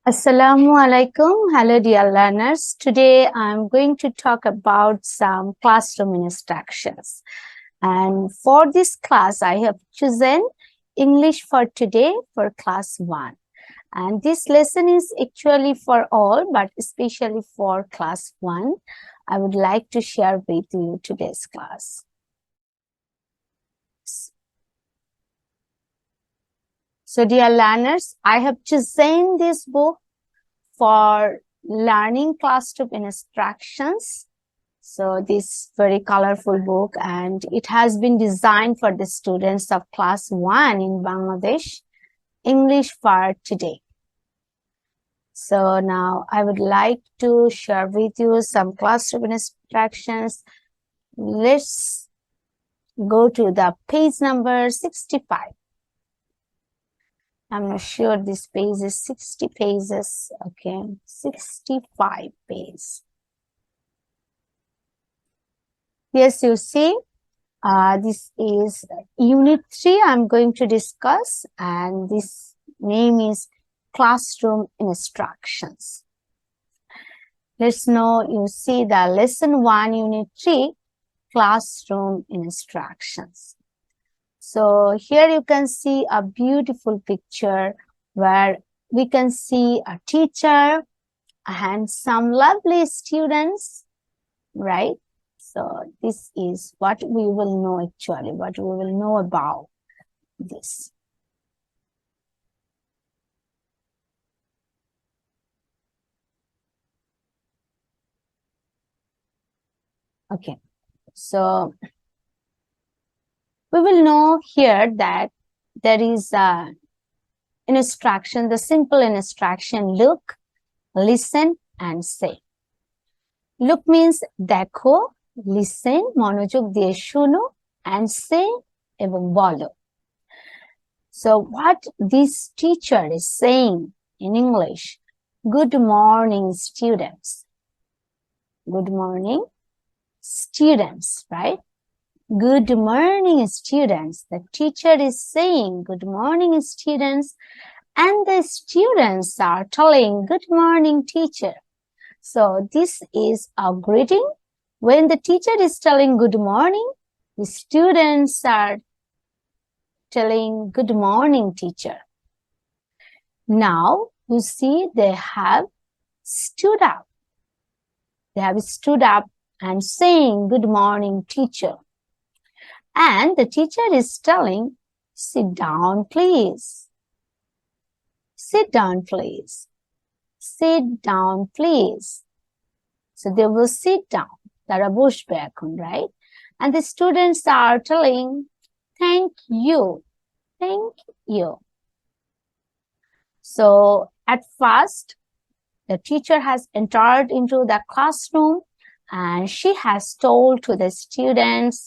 Assalamu alaikum. Hello, dear learners. Today I'm going to talk about some classroom instructions. And for this class, I have chosen English for today for class 1. And this lesson is actually for all, but especially for class 1. I would like to share with you today's class. So, dear learners, I have chosen this book for learning classroom instructions. So this very colorful book, and it has been designed for the students of class 1 in Bangladesh, English for today. So now I would like to share with you some classroom instructions. Let's go to the page number 65. I'm not sure this page is 60 pages. Okay, 65 pages. Yes, you see, this is unit 3 I'm going to discuss, and this name is classroom instructions. Let's know, you see the lesson 1, unit 3, classroom instructions. So here you can see a beautiful picture where we can see a teacher and some lovely students, right? So this is what we will know actually, what we will know about this. Okay, so we will know here that there is a instruction, the simple instruction, look, listen and say. Look means দেখো, listen, মনোযোগ দিয়ে শুনো, and say এবং বলো. So what this teacher is saying in English, good morning students. Good morning students, right? Good morning students. The teacher is saying good morning students, and the students are telling good morning teacher. So this is a greeting. When the teacher is telling good morning, the students are telling good morning teacher. Now you see they have stood up. They have stood up and saying good morning teacher. And the teacher is telling, sit down please. Sit down please. Sit down please. So they will sit down. তারা বসবে এখন, right? And the students are telling, thank you. Thank you. So at first, the teacher has entered into the classroom and she has told to the students,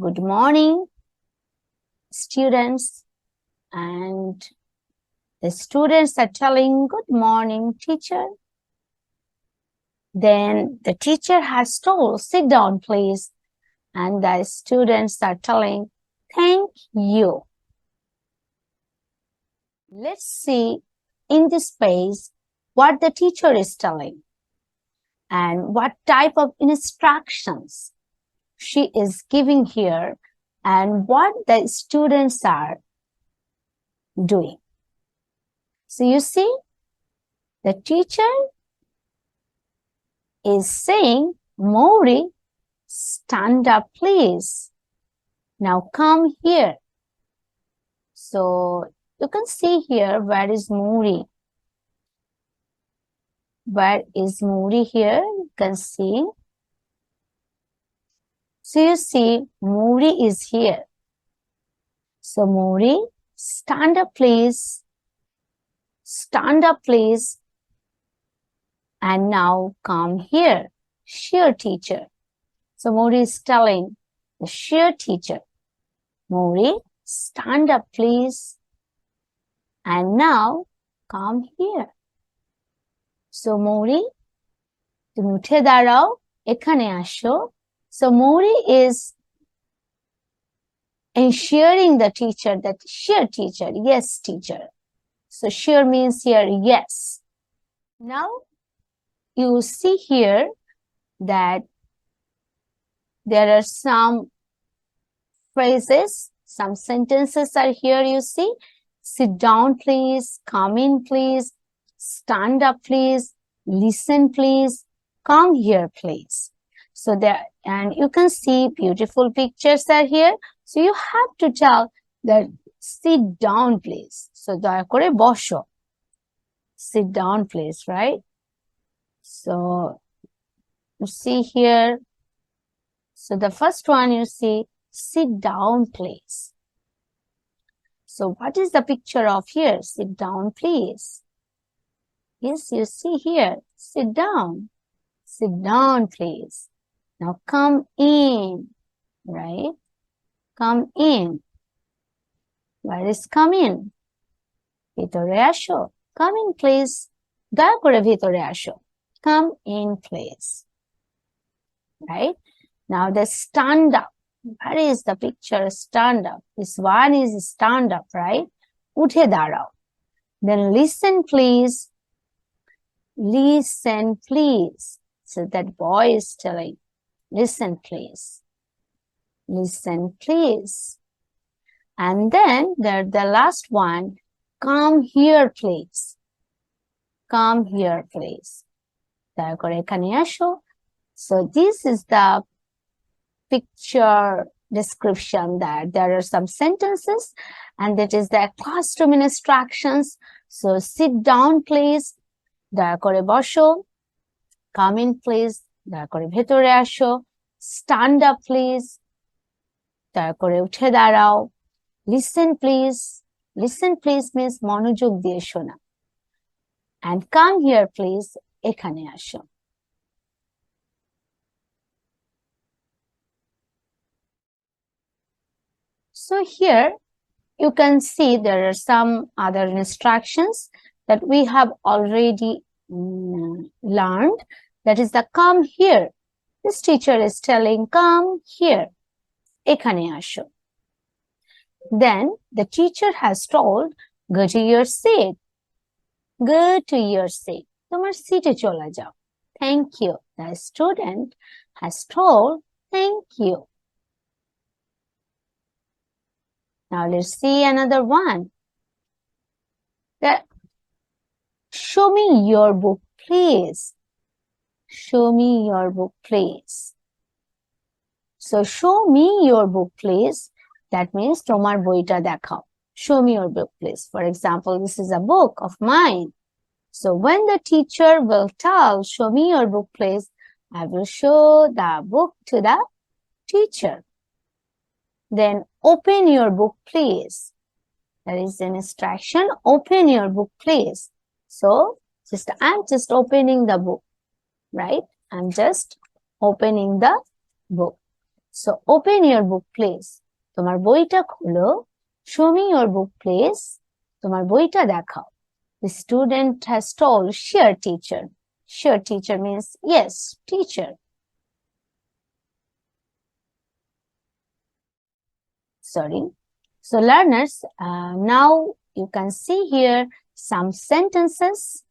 good morning, students. And the students are telling, good morning, teacher. Then the teacher has told, sit down, please. And the students are telling, thank you. Let's see in this page what the teacher is telling and what type of instructions she is giving here and what the students are doing. So you see, the teacher is saying, Mori, stand up please. Now come here. So you can see here, where is Mori? Where is Mori here? You can see. So you see, Mori is here. So Mori, stand up please. Stand up please. And now come here, sheer teacher. So Mori is telling the sheer teacher, Mori, stand up please. And now come here. So Mori, তুমি উঠে দাঁড়াও, এখানে আসো. So Mori is ensuring the teacher that sheer teacher, yes teacher. So sheer means here yes. Now you see here that there are some phrases, some sentences are here. You see, sit down please, come in please, stand up please, listen please, come here please. So there, and you can see beautiful pictures are here. So you have to tell that sit down please. So daya kore bosho, sit down please, right? So you see here, so the first one you see, sit down please. So what is the picture of here? Sit down please. Yes, you see here, sit down. Sit down please. Now come in, right? Come in. Where is come in? Vitore asho. Come in please. Daya kore vitore asho. Come in please. Right? Now the stand up. Where is the picture? Stand up. This one is stand up, right? Uthe darao. Then listen please. Listen please. So that boy is telling, listen please. Listen please. And then the last one, come here please. Come here please. Daya kore ekhane asho. So this is the picture description, that there are some sentences and that is the classroom instructions. So sit down please, daya kore bosho, come in please, daya kore bhetore asho, stand up please, daya kore uthe darao, listen please. Listen please means monojog diye shona, and come here please, ekhane asho. So here you can see there are some other instructions that we have already learned. That is the come here. This teacher is telling, come here, ekhane asho. Then the teacher has told, go to your seat. Go to your seat. Tomar seat e chola jao. Thank you. The student has told, thank you. Now let's see another one. Show me your book, please. Show me your book, please. So show me your book, please. That means tomar boita dekhao. Show me your book, please. For example, this is a book of mine. So when the teacher will tell, show me your book, please, I will show the book to the teacher. Then open your book, please. There is an instruction, open your book, please. So I'm just opening the book, right? I'm just opening the book. So open your book, please. Tomar boita kholo. Show me your book, please. Tomar boita dekhao. The student has told, sure teacher. Sure teacher means yes, teacher. Sorry. So learners, now you can see here some sentences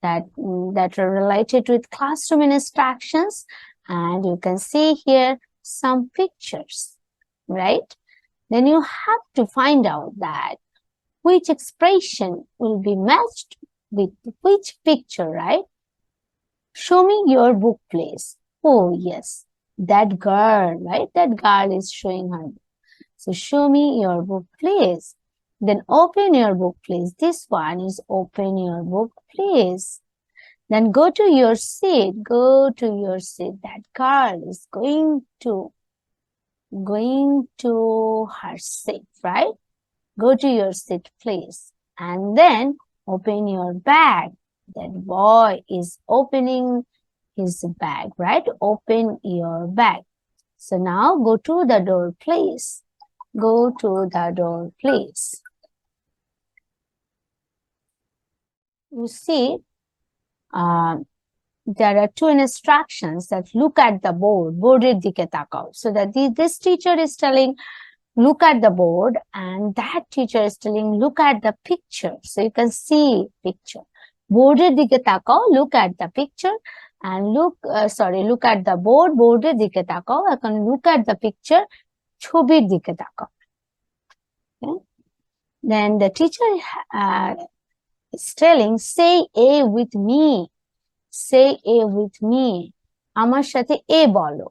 that are related with classroom instructions, and you can see here some pictures, right? Then you have to find out that which expression will be matched with which picture, right? Show me your book, please. Oh yes, that girl, right? That girl is showing her book. So show me your book, please. Then open your book, please. This one is open your book, please. Then go to your seat. Go to your seat. That girl is going to her seat, right? Go to your seat, please. And then open your bag. That boy is opening his bag, right? Open your bag. So now go to the door, please. Go to the door, please. You see, there are two instructions that look at the board, boarder dike takao. So that this teacher is telling, look at the board, and that teacher is telling, look at the picture. So you can see picture. বোর্ডের দিকে তাকাও, look at the picture and look at the board, বোর্ডের দিকে তাকাও। এখন look at the picture, ছবির দিকে তাকাও। Okay? Then the teacher is telling, say A with me, say A with me, আমার সাথে A বলো।